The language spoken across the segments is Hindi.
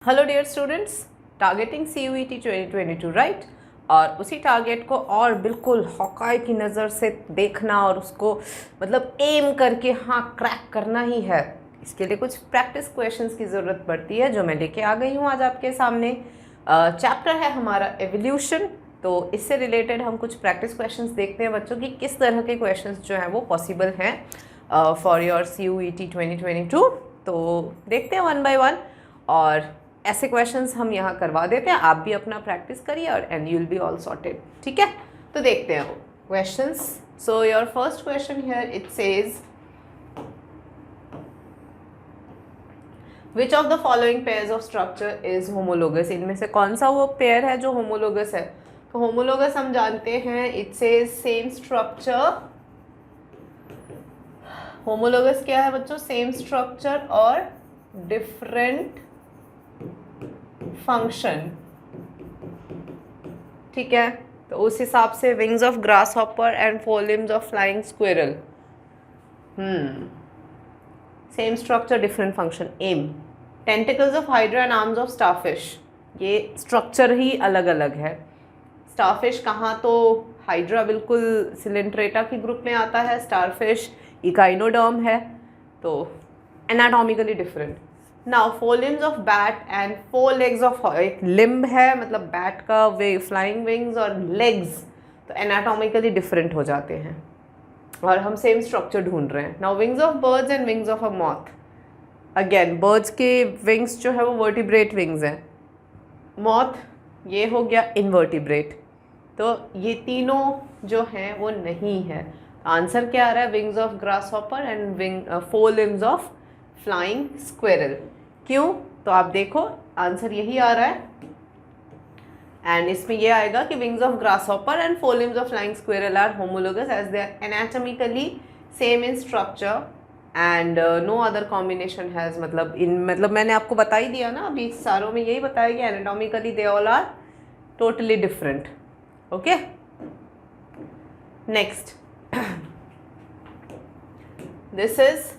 Hello dear students, targeting CUET 2022 right. और उसी टारगेट को और बिल्कुल हॉकाई की नज़र से देखना और उसको मतलब एम करके हाँ क्रैक करना ही है। इसके लिए कुछ प्रैक्टिस क्वेश्चंस की ज़रूरत पड़ती है जो मैं लेके आ गई हूँ आज आपके सामने। चैप्टर है हमारा एवोल्यूशन, तो इससे रिलेटेड हम कुछ प्रैक्टिस क्वेश्चंस देखते हैं बच्चों की किस तरह के क्वेश्चंस जो हैं वो पॉसिबल हैं फॉर योर CUET 2022। तो देखते हैं वन बाय वन और ऐसे क्वेश्चंस हम यहाँ करवा देते हैं, आप भी अपना प्रैक्टिस करिए और and you will be all sorted. ठीक है, तो देखते हैं questions. So your first question here it says which of the following pairs of structure is homologous. इनमें से कौन सा वो पेयर है जो होमोलोगस है। तो होमोलोगस हम जानते हैं it says same structure. Homologous क्या है बच्चों? सेम स्ट्रक्चर और डिफरेंट फंक्शन। ठीक है, तो उस हिसाब से wings of grasshopper and fore limbs of flying squirrel, same structure different function. Um tentacles of hydra and arms of starfish, ये स्ट्रक्चर ही अलग अलग है। स्टारफिश कहाँ तो हाइड्रा बिल्कुल सिलेंट्रेटा के ग्रुप में आता है, स्टारफिश इकाइनोडर्म है, तो anatomically different. Now four limbs of bat and four legs of, एक लिम्ब है मतलब बैट का वे फ्लाइंग विंग्स और लेग्स, तो एनाटॉमिकली डिफरेंट हो जाते हैं और हम सेम स्ट्रक्चर ढूंढ रहे हैं। Now wings of birds and wings of a moth, again birds के विंग्स जो है वो वर्टिब्रेट विंग्स हैं, मॉथ ये हो गया इनवर्टिब्रेट, तो ये तीनों जो हैं वो नहीं है। आंसर क्या आ रहा है? Wings of grasshopper and wing four limbs of flying squirrel. क्यों? तो आप देखो आंसर यही आ रहा है एंड इसमें ये आएगा कि wings of grasshopper and fore limbs of flying squirrel are homologous as they are anatomically same in structure and no other combination has, मतलब मैंने आपको बता ही दिया ना अभी सारों में यही बताया कि anatomically they all are totally different. Okay, next this is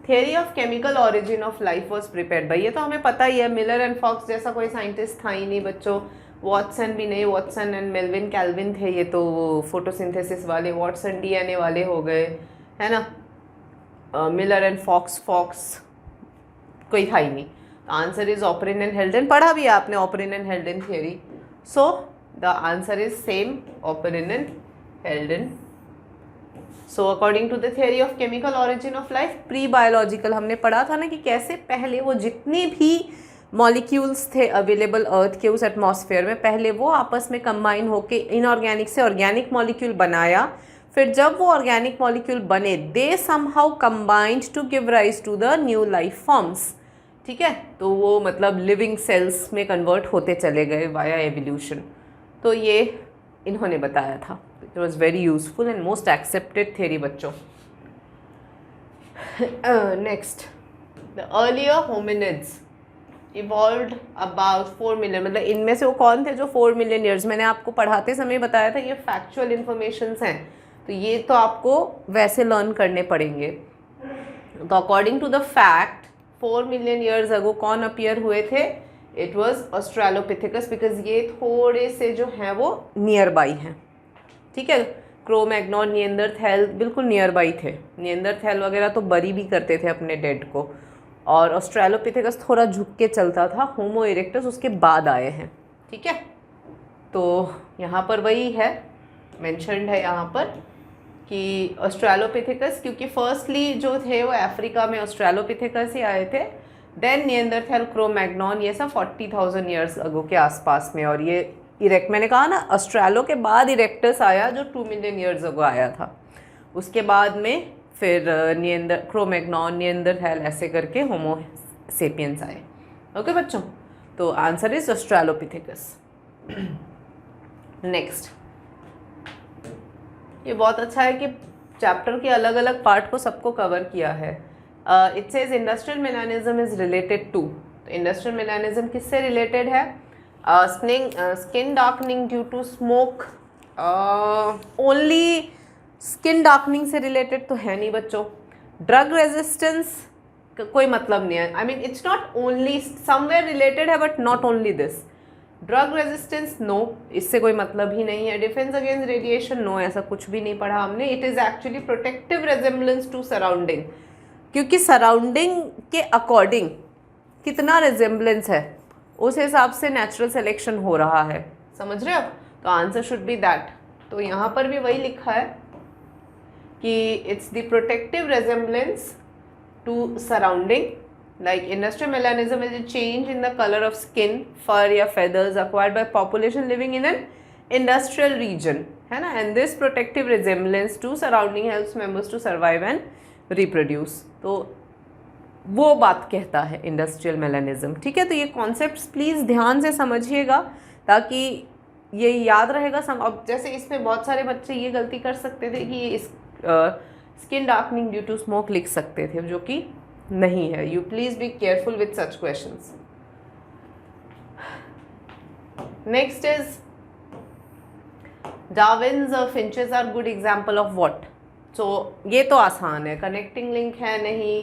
theory of chemical origin of life was prepared by, ये तो हमें पता ही है, मिलर एंड फॉक्स जैसा कोई साइंटिस्ट था ही नहीं बच्चों, वॉटसन भी नहीं, वॉटसन एंड मेल्विन कैल्विन थे, ये तो फोटोसिंथेसिस वाले, वॉटसन DNA वाले हो गए है ना, मिलर एंड फॉक्स कोई था ही नहीं। Answer is Oparin and Haldane, पढ़ा भी आपने Oparin and Haldane theory, so the answer is same Oparin and Haldane. So according to the theory of chemical origin of life, pre biological हमने पढ़ा था ना कि कैसे पहले वो जितने भी मॉलिक्यूल्स थे अवेलेबल अर्थ के उस एटमॉस्फेयर में, पहले वो आपस में कंबाइन होके इनऑर्गेनिक से ऑर्गेनिक मॉलिक्यूल बनाया, फिर जब वो ऑर्गेनिक मॉलिक्यूल बने they somehow combined to give rise to the new life forms. ठीक है, तो वो मतलब लिविंग सेल्स में कन्वर्ट होते चले गए वाया एवोल्यूशन, तो ये इन्होंने बताया था। It was very useful and most accepted theory बच्चों। Next, the earlier hominids evolved about 4 million, मतलब इनमें से वो कौन थे जो 4 मिलियन ईयर्स, मैंने आपको पढ़ाते समय बताया था ये फैक्चुअल इन्फॉर्मेशंस हैं, तो ये तो आपको वैसे लर्न करने पड़ेंगे। तो according to the fact 4 million years ago कौन अपीयर हुए थे? इट वॉज ऑस्ट्रेलोपिथेकस, बिकॉज ये थोड़े से जो हैं वो नियर बाई हैं। ठीक है, क्रो-मैग्नॉन, निएंदरथैल बिल्कुल नियर बाई थे, निएंदरथैल वगैरह तो बरी भी करते थे अपने डेड को, और ऑस्ट्रेलोपिथेकस थोड़ा झुक के चलता था, होमो इरेक्टस उसके बाद आए हैं। ठीक है, तो यहाँ पर वही है मेंशन्ड है यहाँ पर कि ऑस्ट्रेलोपिथेकस, क्योंकि फर्स्टली जो थे वो अफ्रीका में ऑस्ट्रेलोपिथेकस ही आए थे, देन निएंदरथैल, क्रो-मैग्नॉन, ये सब 40,000 ईयर्स अगो के आसपास में, और ये इरेक्ट मैंने कहा ना ऑस्ट्रेलो के बाद इरेक्टस आया जो 2 मिलियन ईयर्स अगो आया था, उसके बाद में फिर क्रो-मैग्नॉन, निएंदरथैल ऐसे करके होमो सेपियंस आए। ओके बच्चों, तो आंसर इज ऑस्ट्रेलोपिथेकस। नेक्स्ट, ये बहुत अच्छा है कि चैप्टर के अलग अलग पार्ट को सबको कवर किया है। It says industrial melanism is related to, तो इंडस्ट्रियल मेलानिज्म किससे रिलेटेड है? Skin darkening due to smoke, only skin darkening से रिलेटेड तो है नहीं बच्चों। ड्रग रेजिस्टेंस कोई मतलब नहीं है. I mean it's not only, somewhere related है but not only this. Drug resistance no, इससे कोई मतलब ही नहीं है. डिफेंस अगेंस्ट रेडिएशन नो, ऐसा कुछ भी नहीं पढ़ा हमने. It is actually protective resemblance to surrounding, क्योंकि सराउंडिंग के अकॉर्डिंग कितना रेजेम्बलेंस है उस हिसाब से नेचुरल सिलेक्शन हो रहा है. समझ रहे हो? तो आंसर शुड बी दैट. तो यहाँ पर भी वही लिखा है कि it's the protective resemblance to surrounding. Like industrial melanism is a change in the color of skin, fur या feathers acquired by population living in an industrial region, है ना. And this protective resemblance to surrounding helps members to survive and reproduce. तो वो बात कहता है इंडस्ट्रियल मेलानिज्म. ठीक है, तो ये कॉन्सेप्ट्स प्लीज़ ध्यान से समझिएगा ताकि ये याद रहेगा. अब जैसे इसमें बहुत सारे बच्चे ये गलती कर सकते थे कि इस skin darkening due to smoke लिख सकते थे, जो कि नहीं है. You please be careful with such questions. Next is Darwin's finches are good example of what. So ये तो आसान है. कनेक्टिंग लिंक है नहीं,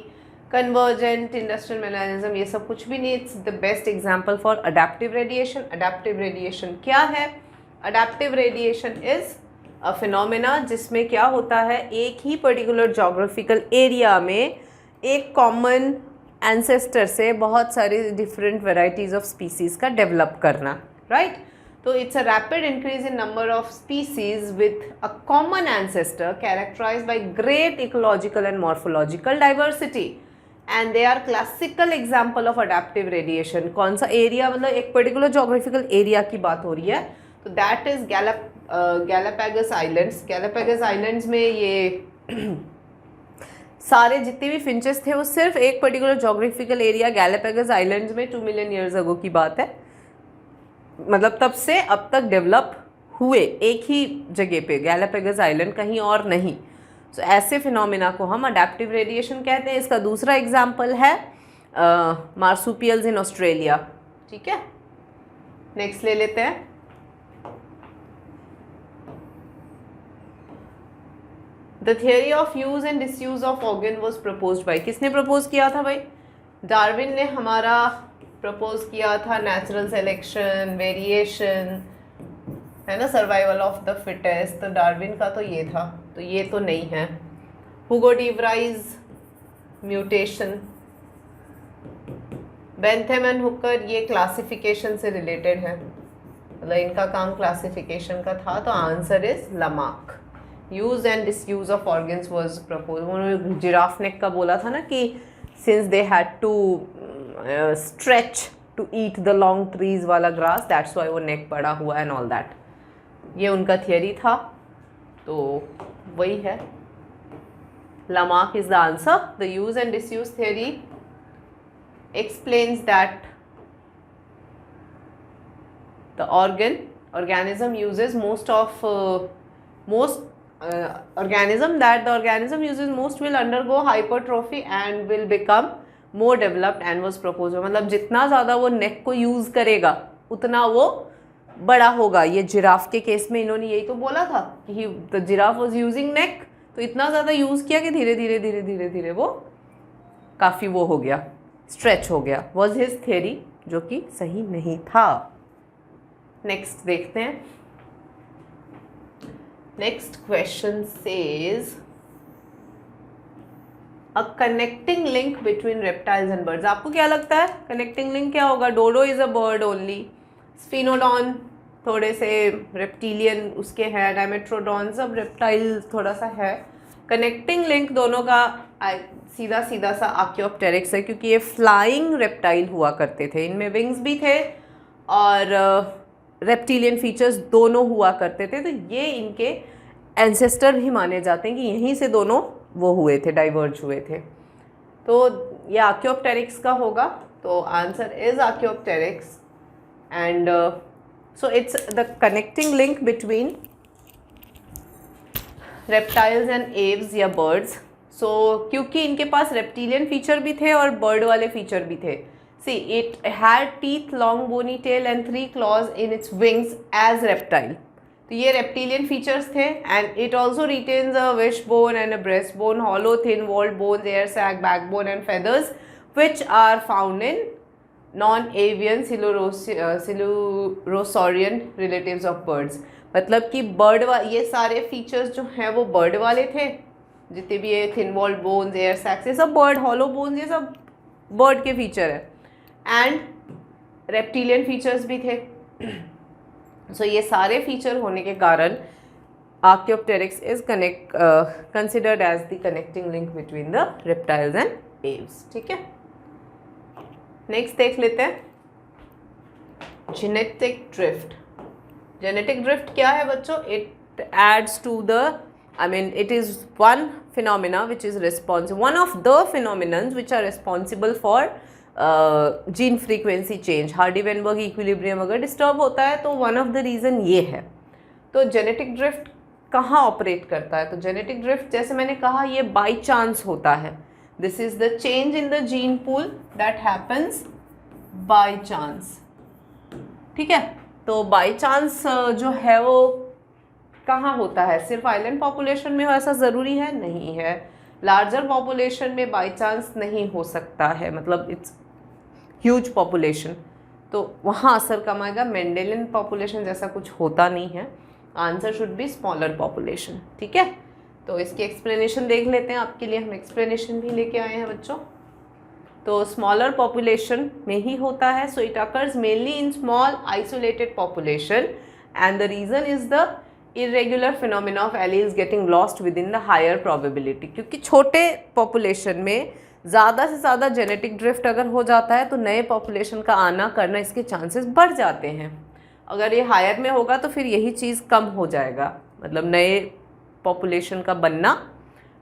कन्वर्जेंट, इंडस्ट्रियल मेलानिज्म, ये सब कुछ भी नहीं. It's the best example for adaptive radiation. Adaptive radiation क्या है? Adaptive radiation is a phenomena जिसमें क्या होता है, एक ही पर्टिकुलर जोग्राफिकल एरिया में एक कॉमन एंसेस्टर से बहुत सारी डिफरेंट वेराइटीज़ ऑफ स्पीसीज़ का डेवलप करना. राइट? तो it's a rapid increase in number of species with a common ancestor characterised by great ecological and morphological diversity, and they are classical example of adaptive radiation. कौन सा एरिया? मतलब एक पर्टिकुलर जोग्राफिकल एरिया की बात हो रही है. तो that is Galapagos islands. Galapagos islands में ये सारे जितने भी फिंचेस थे वो सिर्फ एक particular geographical area Galapagos islands में 2 मिलियन ईयर्स अगो की बात है. मतलब तब से अब तक डेवलप हुए एक ही जगह पे, गैलापागोस आइलैंड, कहीं और नहीं. सो ऐसे फिनोमिना को हम अडेप्टिव रेडिएशन कहते हैं. इसका दूसरा एग्जाम्पल है मार्सुपियल्स इन ऑस्ट्रेलिया. ठीक है, नेक्स्ट ले लेते हैं. The theory of use and disuse of organ was proposed by. किसने प्रपोज किया था भाई? डार्विन ने हमारा प्रपोज किया था. नेचुरल सिलेक्शन, वेरिएशन, है ना, सर्वाइवल ऑफ द फिटेस्ट. तो डार्विन का तो ये था, तो ये तो नहीं है. Hugo de Vries, mutation. Bentham and Hooker, ये क्लासिफिकेशन से रिलेटेड है, मतलब इनका काम क्लासिफिकेशन का था. तो answer is Lamarck. Use and disuse of organs was propose. उन्होंने जिराफ नेक का बोला था ना कि since they had to stretch to eat the long trees वाला ग्रास, दैट्स वाई वो नेक पड़ा हुआ एंड ऑल दैट. ये उनका थियरी था. तो वही है, Lamarck is the answer. The use and disuse theory explains that the organism uses most will undergo hypertrophy and will become more developed and was proposed. मतलब जितना ज़्यादा वो नेक को यूज़ करेगा उतना वो बड़ा होगा. ये जिराफ के केस में इन्होंने यही तो बोला था कि द जिराफ वाज यूजिंग नेक, तो इतना ज़्यादा यूज़ किया कि धीरे धीरे धीरे धीरे धीरे वो काफ़ी वो हो गया, स्ट्रेच हो गया. वॉज हिज थियरी, जो कि सही नहीं था. नेक्स्ट देखते हैं. Next question says a connecting link between reptiles and birds. आपको क्या लगता है कनेक्टिंग लिंक क्या होगा? डोडो इज अ बर्ड ओनली, स्फिनोडॉन थोड़े से रेप्टिलियन उसके हैं, डायमेट्रोडॉन सब रेप्टाइल थोड़ा सा है. कनेक्टिंग लिंक दोनों का सीधा सीधा सा आर्कियोप्टेरिक्स है, क्योंकि ये फ्लाइंग रेप्टाइल हुआ करते थे. इनमें विंग्स भी थे और रेप्टिलियन फीचर्स दोनों हुआ करते थे. तो ये इनके एंसेस्टर भी माने जाते हैं कि यहीं से दोनों वो हुए थे, डाइवर्ज हुए थे. तो ये आर्कियोप्टेरिक्स का होगा. तो answer is Archaeopteryx. And so it's the connecting link between reptiles and Aves या बर्ड्स. सो क्योंकि इनके पास रेप्टिलियन फीचर भी थे और बर्ड वाले फीचर भी थे. See it had teeth, long bony tail and 3 claws in its wings as reptile. तो ये रेप्टिलियन फीचर्स थे। And it also retains a wish bone and a breast bone, hollow thin walled bones, air sac, backbone and feathers which are found in non avian coelurosaurian relatives of birds. मतलब कि बर्ड ये सारे फीचर्स जो हैं वो बर्ड वाले थे, जितने भी ये thin walled bones, air sacs, ये सब बर्ड, हॉलो बोन्स, ये सब बर्ड के फीचर है। एंड रेप्टिलियन फीचर्स भी थे। सो ये सारे फीचर होने के कारण archaeopteryx is considered as the connecting link between the reptiles and aves. ठीक है, नेक्स्ट देख लेते हैं जेनेटिक ड्रिफ्ट। जेनेटिक ड्रिफ्ट क्या है बच्चों? It aids to the, I mean, it is one phenomena which is responsible, one of the phenomenons which are responsible for gene frequency change. Hardy-Weinberg equilibrium अगर डिस्टर्ब होता है तो one of the reason ये है। तो जेनेटिक ड्रिफ्ट कहाँ ऑपरेट करता है? तो जेनेटिक ड्रिफ्ट जैसे मैंने कहा ये बाई चांस होता है। This is the change in the gene pool that happens by chance. ठीक है, तो बाई चांस जो है वो कहाँ होता है? सिर्फ आइलैंड पॉपुलेशन में हो ऐसा ज़रूरी है? नहीं है। लार्जर पॉपुलेशन में बाई चांस नहीं हो सकता है, मतलब इट्स ह्यूज पॉपुलेशन, तो वहाँ असर कम आएगा। मेंडेलियन पॉपुलेशन जैसा कुछ होता नहीं है। Answer should be smaller population. ठीक है, तो इसकी एक्सप्लेनेशन देख लेते हैं। आपके लिए हम एक्सप्लेनेशन भी लेके आए हैं बच्चों। तो स्मॉलर पॉपुलेशन में ही होता है। So it occurs mainly in small isolated population and the reason is the irregular phenomena of alleles getting lost within the higher probability. क्योंकि छोटे पॉपुलेशन में ज़्यादा से ज़्यादा जेनेटिक ड्रिफ्ट अगर हो जाता है तो नए पॉपुलेशन का आना करना इसके चांसेस बढ़ जाते हैं। अगर ये हायर में होगा तो फिर यही चीज़ कम हो जाएगा, मतलब नए पॉपुलेशन का बनना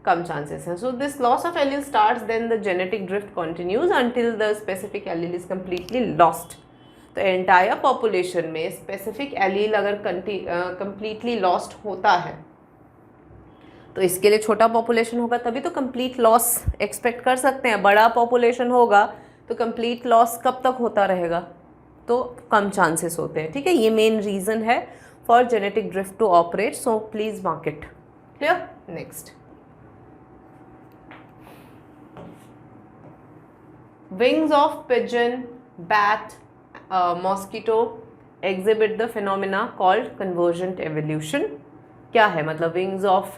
कम चांसेस हैं। So this loss of allele starts, then the genetic drift continues until the specific allele is completely lost. तो एंटायर पॉपुलेशन में स्पेसिफिक एलील अगर कम्प्लीटली लॉस्ट होता है तो इसके लिए छोटा पॉपुलेशन होगा तभी तो कंप्लीट लॉस एक्सपेक्ट कर सकते हैं। बड़ा पॉपुलेशन होगा तो कंप्लीट लॉस कब तक होता रहेगा? तो कम चांसेस होते हैं। ठीक है, ये मेन रीज़न है for genetic drift to operate. So please mark it. Clear? Next, wings of pigeon, bat, mosquito exhibit the phenomena called convergent evolution. क्या है? मतलब विंग्स ऑफ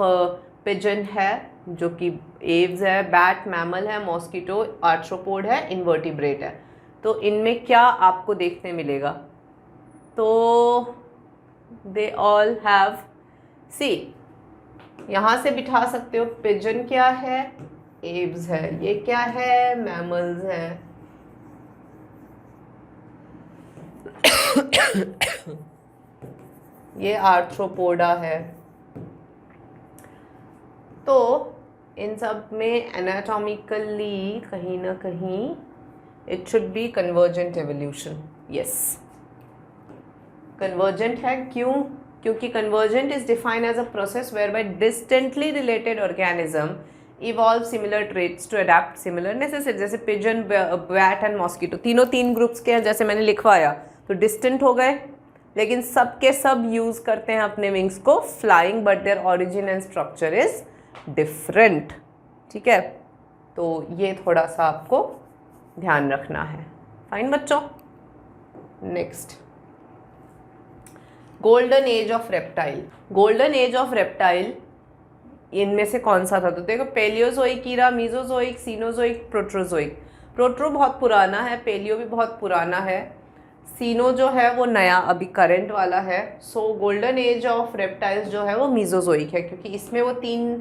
पिजन है जो कि एव्स है, बैट मैमल है, मॉस्किटो आर्थ्रोपोड है, इन्वर्टिब्रेट है। तो इनमें क्या आपको देखने मिलेगा? तो दे ऑल हैव, सी यहाँ से बिठा सकते हो, पिजन क्या है? एव्स है। ये क्या है? मैमल्स है। ये आर्थ्रोपोडा है। तो इन सब में एनाटॉमिकली कहीं ना कहीं it should be convergent evolution. Yes, convergent है। क्यों? क्योंकि convergent is defined as a process whereby distantly related organism evolve similar traits to adapt similar necessity. जैसे पिजन, बैट एंड मॉस्किटो तीनों 3 ग्रुप्स के हैं जैसे मैंने लिखवाया, तो डिस्टेंट हो गए लेकिन सब के सब यूज़ करते हैं अपने विंग्स को flying, but their origin and structure is different. ठीक है, तो ये थोड़ा सा आपको ध्यान रखना है। फाइन बच्चों, next, golden age of reptile. Golden age of reptile इनमें से कौन सा था? तो देखो, पेलियोजोइक ईरा, मीजोजोइक, सीनोजोइक, प्रोट्रोजोइक। प्रोट्रो बहुत पुराना है, पेलियो भी बहुत पुराना है, सीनो जो है वो नया अभी करंट वाला है। सो गोल्डन एज ऑफ रेप्टाइल्स जो है वो मीजोजोइक है, क्योंकि इसमें वो 3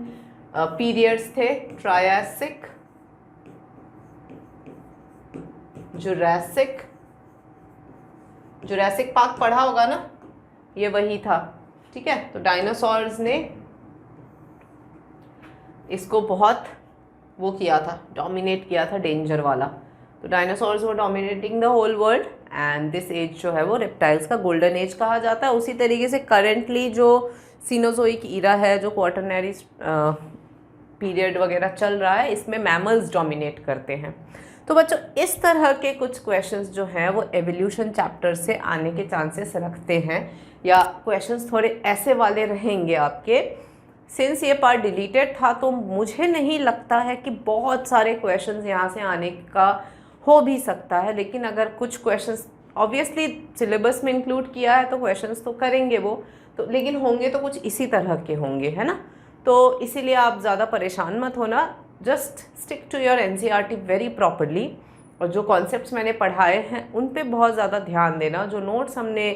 पीरियड्स थे, ट्रायासिक, जुरासिक। जुरासिक पार्क पढ़ा होगा ना, ये वही था। ठीक है, तो डायनासोर्स ने इसको बहुत वो किया था, डोमिनेट किया था, डेंजर वाला। तो डायनासोर्स वो dominating the whole world and this age जो है वो रेप्टाइल्स का गोल्डन एज कहा जाता है। उसी तरीके से करेंटली जो सीनोजोइक ईरा है, जो क्वाटरनरी पीरियड वगैरह चल रहा है, इसमें मैमल्स डोमिनेट करते हैं। तो बच्चों इस तरह के कुछ क्वेश्चंस जो हैं वो एवोल्यूशन चैप्टर से आने के चांसेस रखते हैं, या क्वेश्चंस थोड़े ऐसे वाले रहेंगे आपके। सिंस ये पार्ट डिलीटेड था तो मुझे नहीं लगता है कि बहुत सारे क्वेश्चंस यहाँ से आने का हो भी सकता है, लेकिन अगर कुछ क्वेश्चंस ऑब्वियसली सिलेबस में इंक्लूड किया है तो क्वेश्चंस तो करेंगे वो तो, लेकिन होंगे तो कुछ इसी तरह के होंगे, है ना। तो इसीलिए आप ज़्यादा परेशान मत होना, just stick to your NCERT very properly, और जो कॉन्सेप्ट्स मैंने पढ़ाए हैं उन पे बहुत ज़्यादा ध्यान देना। जो नोट्स हमने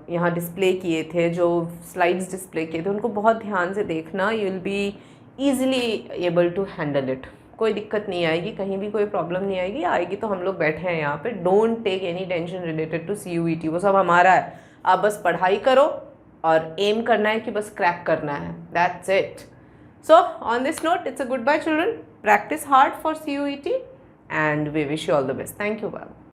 यहाँ डिस्प्ले किए थे, जो स्लाइड्स डिस्प्ले किए थे, उनको बहुत ध्यान से देखना। You will be easily able to handle it, कोई दिक्कत नहीं आएगी, कहीं भी कोई प्रॉब्लम नहीं आएगी। आएगी तो हम लोग बैठे हैं यहाँ पे। Don't take any tension related to CUET, वो सब हमारा है। आप बस पढ़ाई करो और एम करना है कि बस क्रैक करना है, that's it. So on this note, it's a goodbye children. Practice hard for CUET and we wish you all the best. Thank you, Baba.